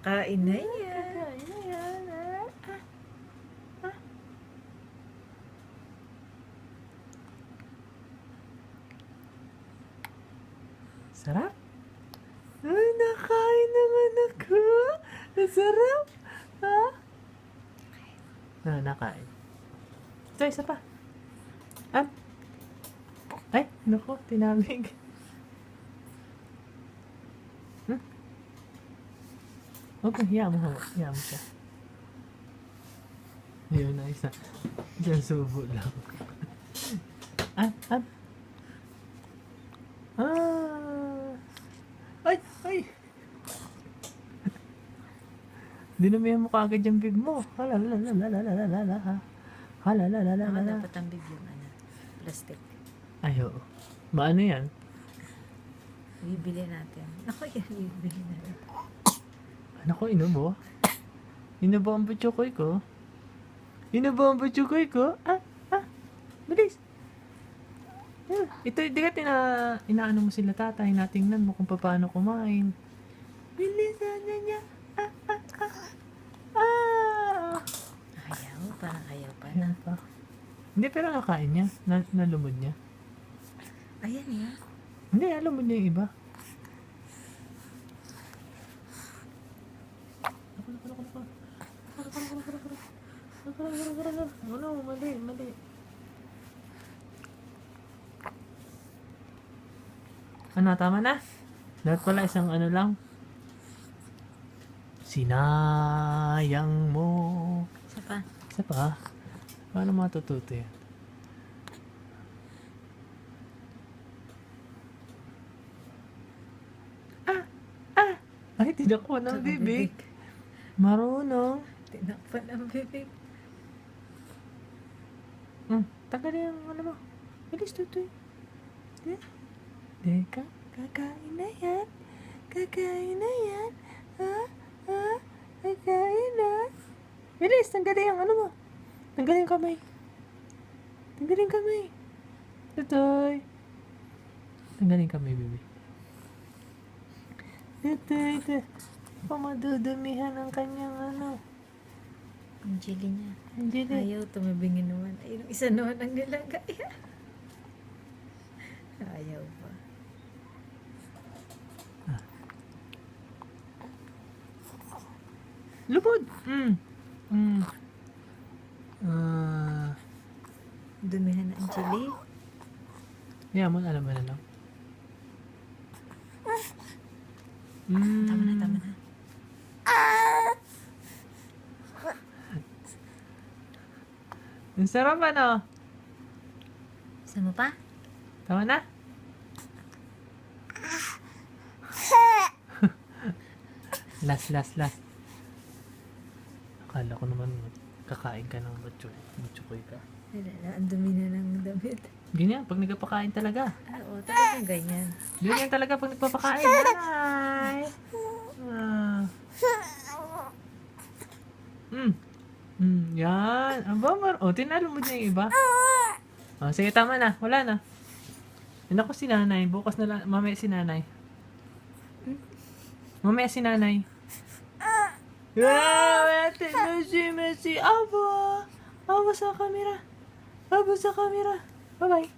Kakain na yan. Kakain na yan. Sarap? Ay, nakain ng anak ko. Sarap. Ha? Nakain. Ito, isa pa. Ay, naku, tinamig. Okay, hiya mo siya. Ayun na isa. Diyan subo lang. Ay! Dinamihan mo kaagad yung bib mo. Halalalalalalalala. Halalalalala. Dapat ang bib yung plastic. Ay, oo. Maano yan? Bibili natin. Ako yan, bibili natin. Ano ko, inubo? Inubo ang butsukoy ko? Inubo ang butsukoy ko? Bilis! Ito, di ka inaano mo sila tatay, natingnan mo kung paano kumain. Bilis na niya. Ayaw, parang ayaw pa Ayan na. pa. Hindi, pero nakain niya. Nalumod niya. Ayan yan. Hindi, lumod niya yung iba. Ano, mali. Ano, tama na? Dapat pala isang ano lang. Sinayang mo. Isa pa. Isa pa? Paano matututo yan? Ay, tinakpan ng bibig. Marunong. Tinakpan ang bibig. Tagalin yung ano mo. Bilis, tutoy. Deka, kakain na yan. Kakain na yan. Kakain na. Bilis, tanggalin yung ano mo. Tanggalin yung kamay. Tanggalin yung kamay. Tutoy. Tanggalin yung kamay, baby. Tutoy. Pamadudumihan ang kanyang ano. Ang jelly niya. Angelina. Ayaw, tumabingin naman. Ay, yung isa naman ang nilagay. Ayaw pa. Lubod! Dumihan na ang jelly. Yaman, alam mo na lang. Tama na. Ang sarap ano? Isa mo pa? Tama na? Last. Akala ko naman kakain ka ng butsukoy ka. Ang dumi na ng damit. Ganyan, pag nagpapakain talaga. Oo, talagang ganyan. Ganyan talaga pag nagpapakain. Hi! Yan. Tinalo mo niya yung iba. Sige, tama na. Wala na. Yan ako si nanay. Bukas na lang. Mamaya si nanay. Messi. Abo sa camera. Bye-bye.